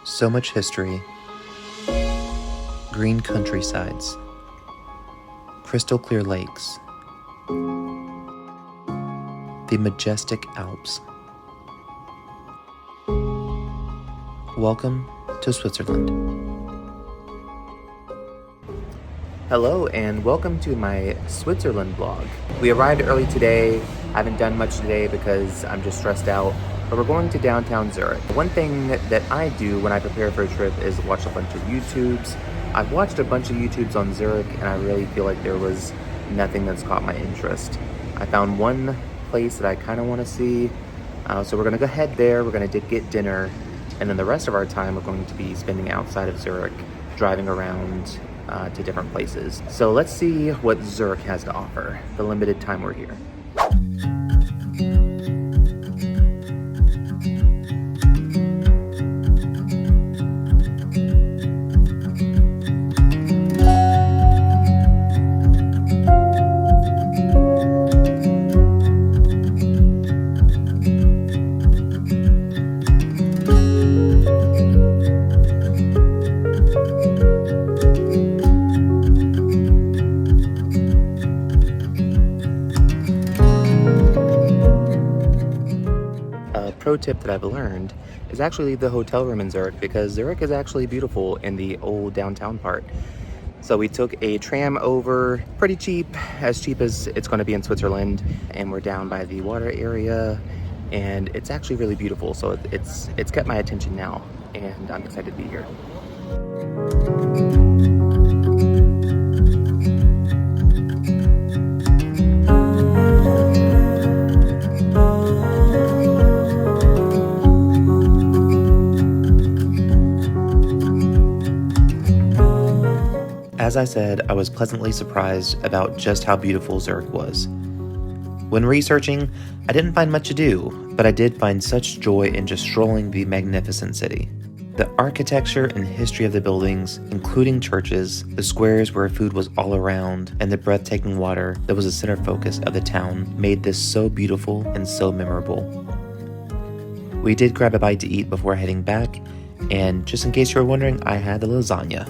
So much history, green countrysides, crystal clear lakes, the majestic Alps. Welcome to Switzerland. Hello and welcome to my Switzerland vlog. We arrived early today. I haven't done much today because I'm just stressed out, but we're going to downtown Zurich. One thing that I do when I prepare for a trip is watch a bunch of YouTubes. I've watched a bunch of YouTubes on Zurich and I really feel like there was nothing that's caught my interest. I found one place that I kind of want to see, so we're gonna go head there. We're gonna get dinner, and then the rest of our time we're going to be spending outside of Zurich, driving around to different places. So let's see what Zurich has to offer the limited time we're here. Pro tip that I've learned is actually leave the hotel room in Zurich, because Zurich is actually beautiful in the old downtown part. So we took a tram over, pretty cheap as it's going to be in Switzerland, and we're down by the water area, and it's actually really beautiful. So it's kept my attention now, and I'm excited to be here. As I said, I was pleasantly surprised about just how beautiful Zurich was. When researching, I didn't find much to do, but I did find such joy in just strolling the magnificent city. The architecture and history of the buildings, including churches, the squares where food was all around, and the breathtaking water that was the center focus of the town made this so beautiful and so memorable. We did grab a bite to eat before heading back, and just in case you were wondering, I had a lasagna.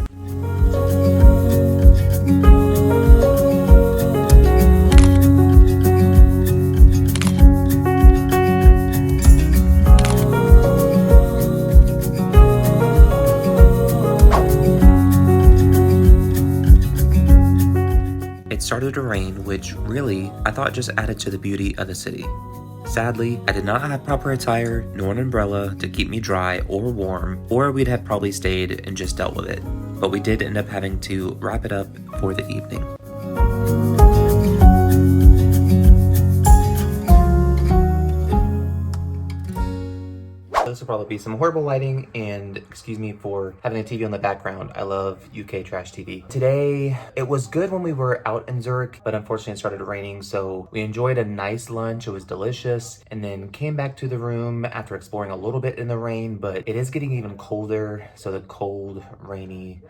It started to rain, which really, I thought just added to the beauty of the city. Sadly, I did not have proper attire nor an umbrella to keep me dry or warm, or we'd have probably stayed and just dealt with it. But we did end up having to wrap it up for the evening. This will probably be some horrible lighting, and excuse me for having a TV on the background. I love UK trash TV. Today, it was good when we were out in Zurich, but unfortunately it started raining, so we enjoyed a nice lunch. It was delicious, and then came back to the room after exploring a little bit in the rain, but it is getting even colder, so the cold, rainy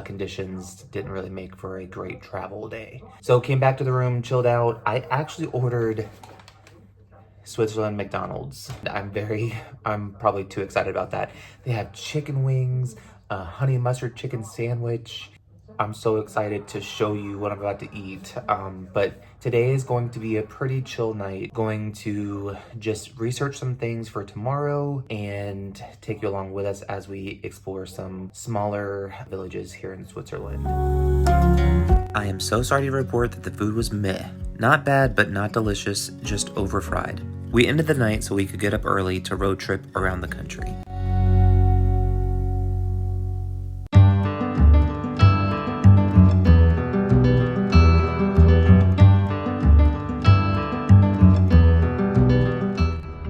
conditions didn't really make for a great travel day. So came back to the room, chilled out. I actually ordered Switzerland McDonald's. I'm probably too excited about that. They have chicken wings, a honey mustard chicken sandwich. I'm so excited to show you what I'm about to eat. But today is going to be a pretty chill night. Going to just research some things for tomorrow and take you along with us as we explore some smaller villages here in Switzerland. I am so sorry to report that the food was meh. Not bad, but not delicious, just over fried. We ended the night so we could get up early to road trip around the country.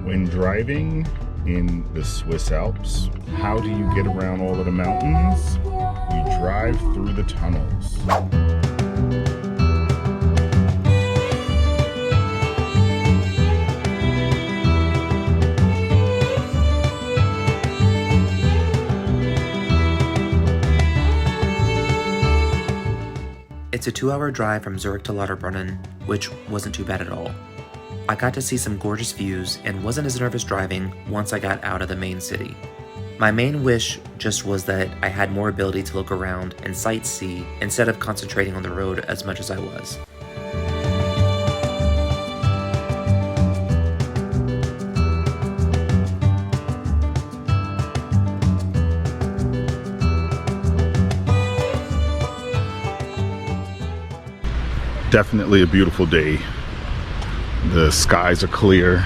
When driving in the Swiss Alps, how do you get around all of the mountains? You drive through the tunnels. It's a 2-hour drive from Zurich to Lauterbrunnen, which wasn't too bad at all. I got to see some gorgeous views and wasn't as nervous driving once I got out of the main city. My main wish just was that I had more ability to look around and sightsee instead of concentrating on the road as much as I was. Definitely a beautiful day. The skies are clear.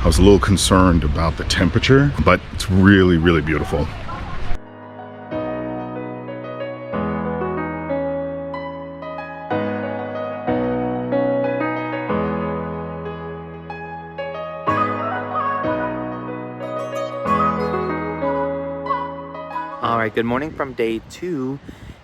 I was a little concerned about the temperature, but it's really, really beautiful. All right, good morning from day 2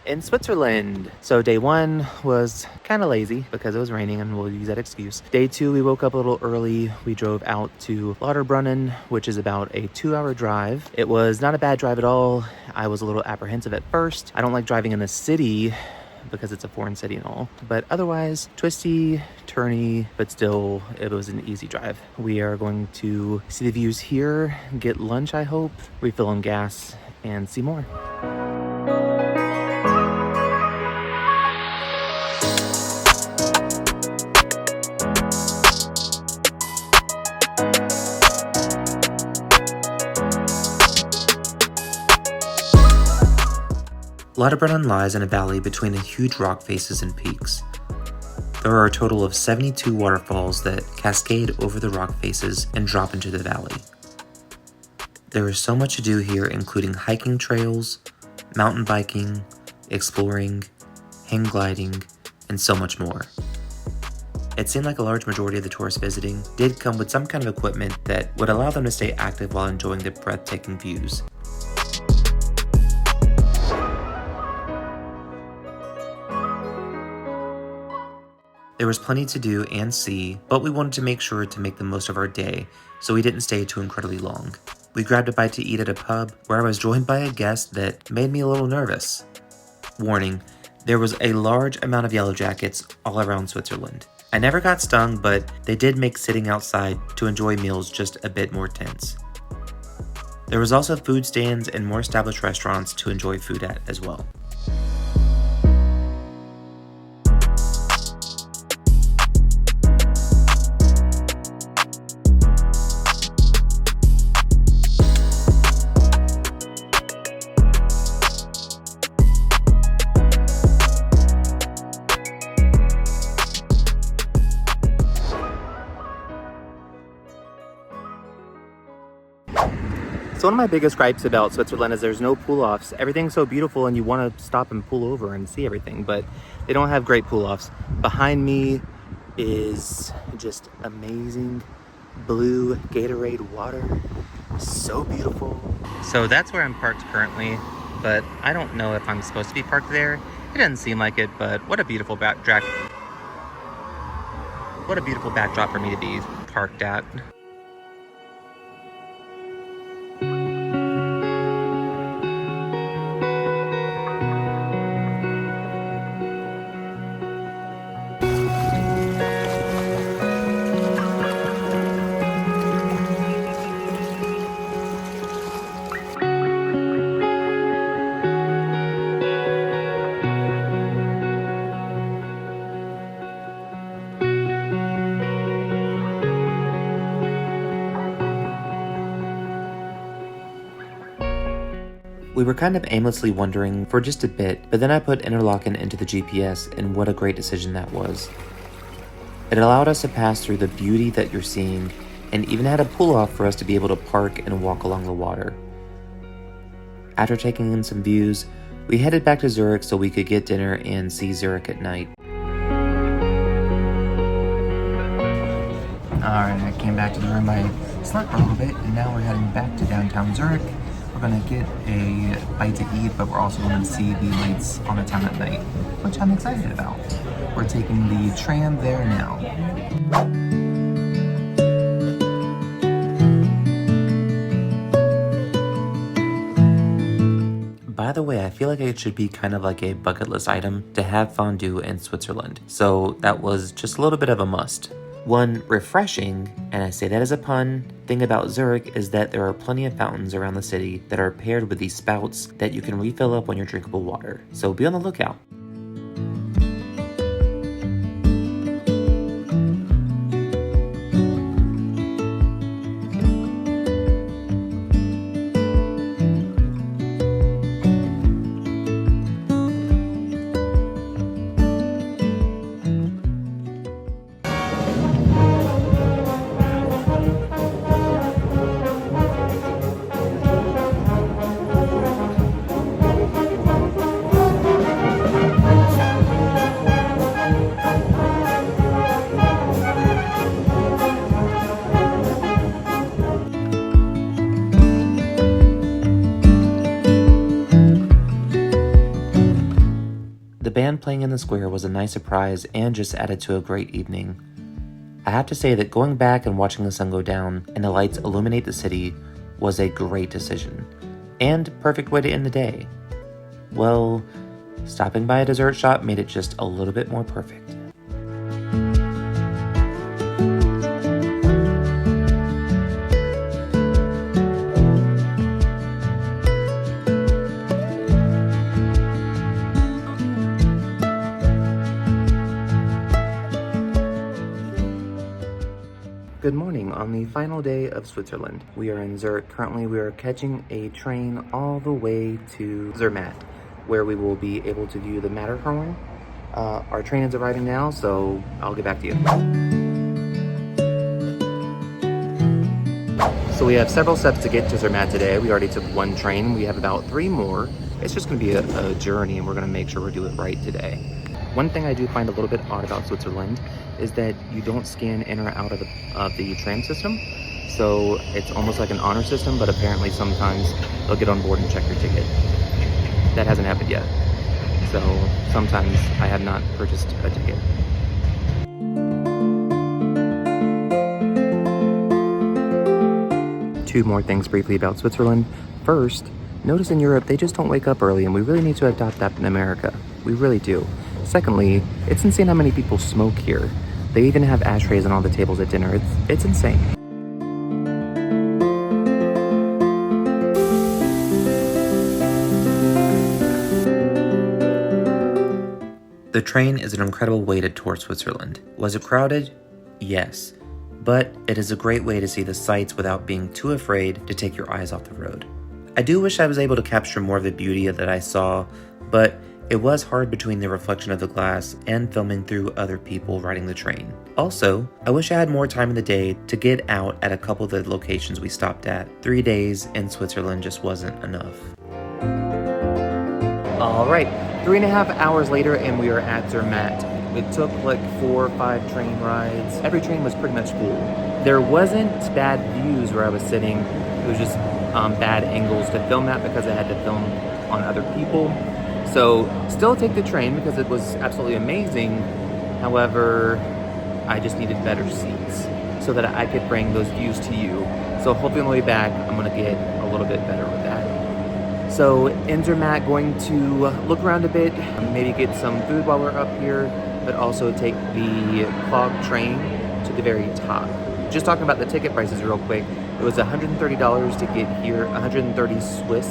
in Switzerland. So day 1 was kind of lazy because it was raining, and we'll use that excuse. Day 2, we woke up a little early. We drove out to Lauterbrunnen, which is about a 2-hour drive. It was not a bad drive at all. I was a little apprehensive at first. I don't like driving in the city because it's a foreign city and all, but otherwise twisty, turny, but still it was an easy drive. We are going to see the views here, get lunch, I hope, refill on gas, and see more. Lauterbrunnen lies in a valley between the huge rock faces and peaks. There are a total of 72 waterfalls that cascade over the rock faces and drop into the valley. There is so much to do here, including hiking trails, mountain biking, exploring, hang gliding, and so much more. It seemed like a large majority of the tourists visiting did come with some kind of equipment that would allow them to stay active while enjoying the breathtaking views. There was plenty to do and see, but we wanted to make sure to make the most of our day, so we didn't stay too incredibly long. We grabbed a bite to eat at a pub where I was joined by a guest that made me a little nervous. Warning, there was a large amount of yellow jackets all around Switzerland. I never got stung, but they did make sitting outside to enjoy meals just a bit more tense. There was also food stands and more established restaurants to enjoy food at as well. So one of my biggest gripes about Switzerland is there's no pull-offs. Everything's so beautiful and you want to stop and pull over and see everything, but they don't have great pull-offs. Behind me is just amazing blue Gatorade water. So beautiful. So that's where I'm parked currently, but I don't know if I'm supposed to be parked there. It doesn't seem like it, but what a beautiful backdrop. What a beautiful backdrop for me to be parked at. We were kind of aimlessly wandering for just a bit, but then I put Interlaken into the GPS, and what a great decision that was. It allowed us to pass through the beauty that you're seeing, and even had a pull-off for us to be able to park and walk along the water. After taking in some views, we headed back to Zurich so we could get dinner and see Zurich at night. Alright, I came back to the room. I slept for a little bit, and now we're heading back to downtown Zurich. We're going to get a bite to eat, but we're also going to see the lights on the town at night, which I'm excited about. We're taking the tram there now. By the way, I feel like it should be kind of like a bucket list item to have fondue in Switzerland, so that was just a little bit of a must. One refreshing, and I say that as a pun, thing about Zurich is that there are plenty of fountains around the city that are paired with these spouts that you can refill up on your drinkable water. So be on the lookout. The band playing in the square was a nice surprise and just added to a great evening. I have to say that going back and watching the sun go down and the lights illuminate the city was a great decision, and perfect way to end the day. Well, stopping by a dessert shop made it just a little bit more perfect. Good morning on the final day of Switzerland. We are in Zurich. Currently, we are catching a train all the way to Zermatt, where we will be able to view the Matterhorn. Our train is arriving now, so I'll get back to you. So we have several steps to get to Zermatt today. We already took one train. We have about 3 more. It's just gonna be a journey, and we're gonna make sure we do it right today. One thing I do find a little bit odd about Switzerland is that you don't scan in or out of the tram system. So it's almost like an honor system, but apparently sometimes they'll get on board and check your ticket. That hasn't happened yet. So sometimes I have not purchased a ticket. Two more things briefly about Switzerland. First, notice in Europe, they just don't wake up early, and we really need to adopt that in America. We really do. Secondly, it's insane how many people smoke here. They even have ashtrays on all the tables at dinner. It's insane. The train is an incredible way to tour Switzerland. Was it crowded? Yes. But it is a great way to see the sights without being too afraid to take your eyes off the road. I do wish I was able to capture more of the beauty that I saw, but it was hard between the reflection of the glass and filming through other people riding the train. Also, I wish I had more time in the day to get out at a couple of the locations we stopped at. 3 days in Switzerland just wasn't enough. All right, 3.5 hours later and we are at Zermatt. It took like 4 or 5 train rides. Every train was pretty much full. There wasn't bad views where I was sitting. It was just bad angles to film at because I had to film on other people. So still take the train because it was absolutely amazing. However, I just needed better seats so that I could bring those views to you. So hopefully on the way back, I'm gonna get a little bit better with that. So in Zermatt, going to look around a bit, maybe get some food while we're up here, but also take the clog train to the very top. Just talking about the ticket prices real quick, it was $130 to get here, 130 Swiss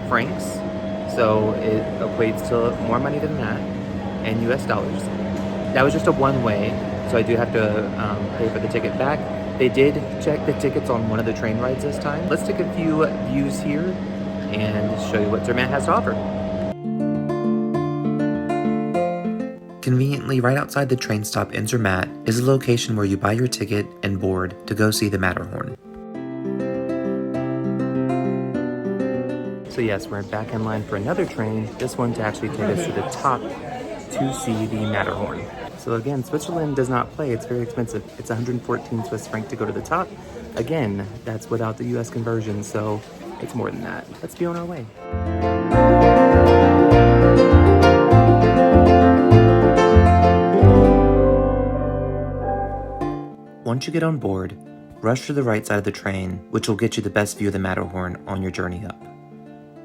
francs. So it equates to more money than that in US dollars. That was just a one-way, so I do have to pay for the ticket back. They did check the tickets on one of the train rides this time. Let's take a few views here and show you what Zermatt has to offer. Conveniently, right outside the train stop in Zermatt is a location where you buy your ticket and board to go see the Matterhorn. So yes, we're back in line for another train, this one to actually take us to the top to see the Matterhorn. So again, Switzerland does not play, it's very expensive. It's 114 Swiss franc to go to the top. Again, that's without the US conversion, so it's more than that. Let's be on our way. Once you get on board, rush to the right side of the train, which will get you the best view of the Matterhorn on your journey up.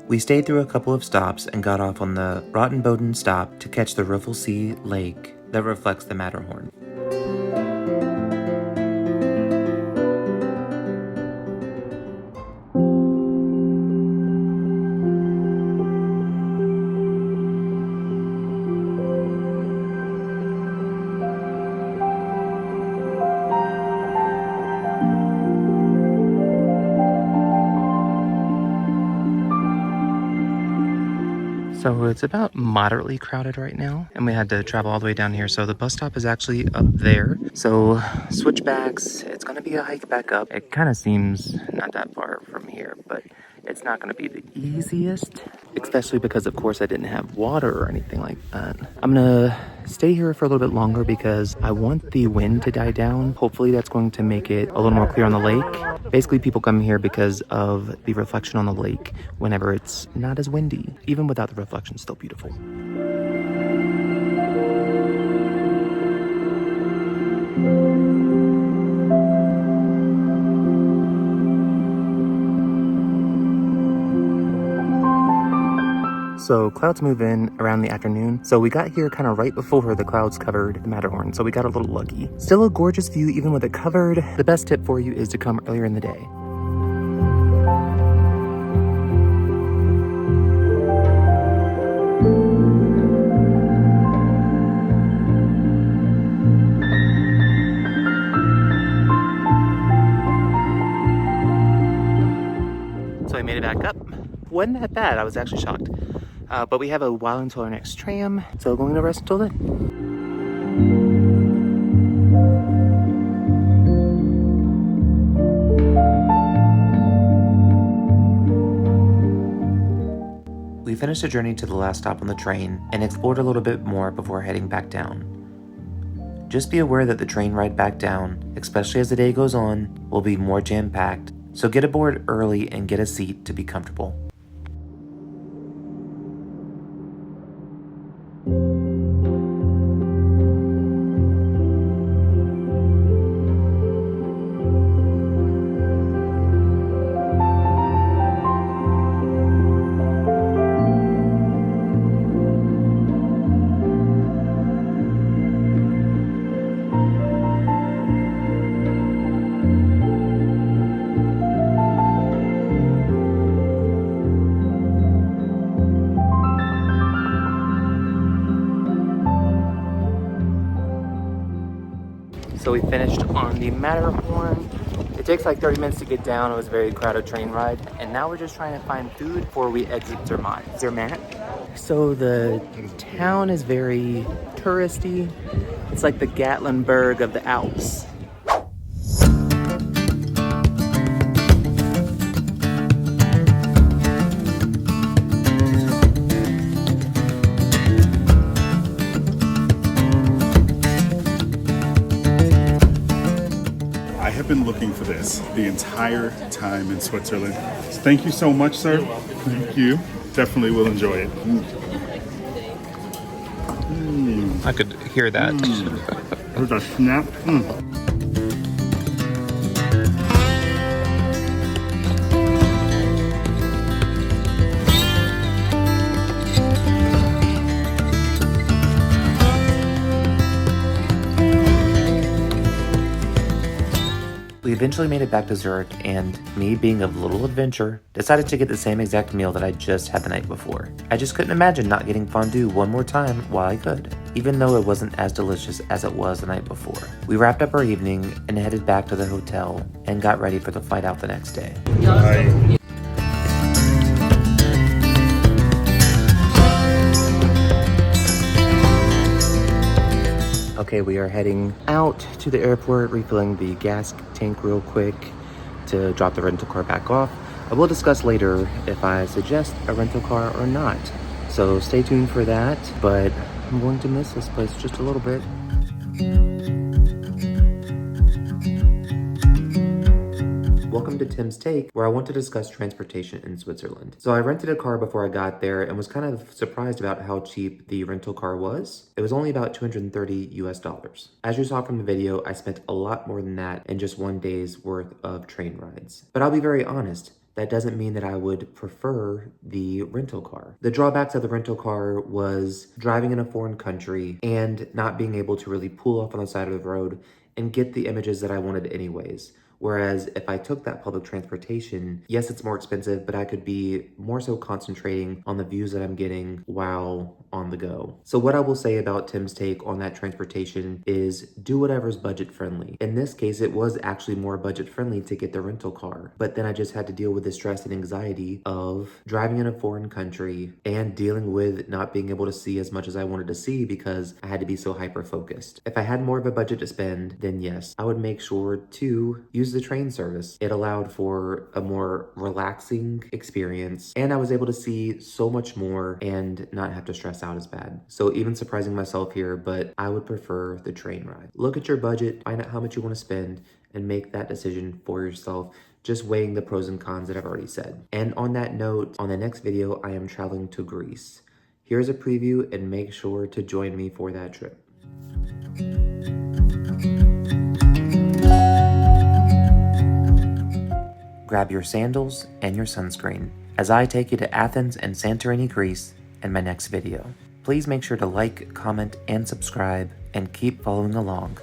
We stayed through a couple of stops and got off on the Rottenboden stop to catch the Ruffelsee Lake that reflects the Matterhorn. So it's about moderately crowded right now, and we had to travel all the way down here. So the bus stop is actually up there. So switchbacks, it's gonna be a hike back up. It kind of seems not that far from here, but it's not gonna be the easiest, especially because of course I didn't have water or anything like that. I'm gonna stay here for a little bit longer because I want the wind to die down. Hopefully that's going to make it a little more clear on the lake. Basically people come here because of the reflection on the lake whenever it's not as windy. Even without the reflection, it's still beautiful. So clouds move in around the afternoon. So we got here kind of right before the clouds covered the Matterhorn. So we got a little lucky. Still a gorgeous view even with it covered. The best tip for you is to come earlier in the day. So I made it back up. Wasn't that bad. I was actually shocked. But we have a while until our next tram, so going to rest until then. We finished the journey to the last stop on the train and explored a little bit more before heading back down. Just be aware that the train ride back down, especially as the day goes on, will be more jam-packed, so get aboard early and get a seat to be comfortable. So we finished on the Matterhorn. It takes like 30 minutes to get down. It was a very crowded train ride. And now we're just trying to find food before we exit Zermatt. So the town is very touristy. It's like the Gatlinburg of the Alps. Been looking for this the entire time in Switzerland. So thank you so much, sir. Thank you. Definitely will enjoy it. I could hear that. There's a snap. We eventually made it back to Zurich, and me, being a little adventure, decided to get the same exact meal that I just had the night before. I just couldn't imagine not getting fondue one more time while I could, even though it wasn't as delicious as it was the night before. We wrapped up our evening and headed back to the hotel and got ready for the flight out the next day. Bye. Okay, we are heading out to the airport, refilling the gas tank real quick to drop the rental car back off. I will discuss later if I suggest a rental car or not. So stay tuned for that, but I'm going to miss this place just a little bit. Welcome to Tim's Take, where I want to discuss transportation in Switzerland. So I rented a car before I got there and was kind of surprised about how cheap the rental car was. It was only about $230 US. As you saw from the video, I spent a lot more than that in just one day's worth of train rides. But I'll be very honest, that doesn't mean that I would prefer the rental car. The drawbacks of the rental car was driving in a foreign country and not being able to really pull off on the side of the road and get the images that I wanted anyways. Whereas if I took that public transportation, yes, it's more expensive, but I could be more so concentrating on the views that I'm getting while on the go. So what I will say about Tim's take on that transportation is do whatever's budget friendly. In this case, it was actually more budget friendly to get the rental car, but then I just had to deal with the stress and anxiety of driving in a foreign country and dealing with not being able to see as much as I wanted to see because I had to be so hyper focused. If I had more of a budget to spend, then yes, I would make sure to use the train service. It allowed for a more relaxing experience, and I was able to see so much more and not have to stress out as bad. So even surprising myself here, but I would prefer the train ride. Look at your budget, find out how much you want to spend, and make that decision for yourself, just weighing the pros and cons that I've already said. And on that note, on the next video, I am traveling to Greece. Here's a preview, and make sure to join me for that trip. Grab your sandals and your sunscreen as I take you to Athens and Santorini, Greece in my next video. Please make sure to like, comment, and subscribe, and keep following along.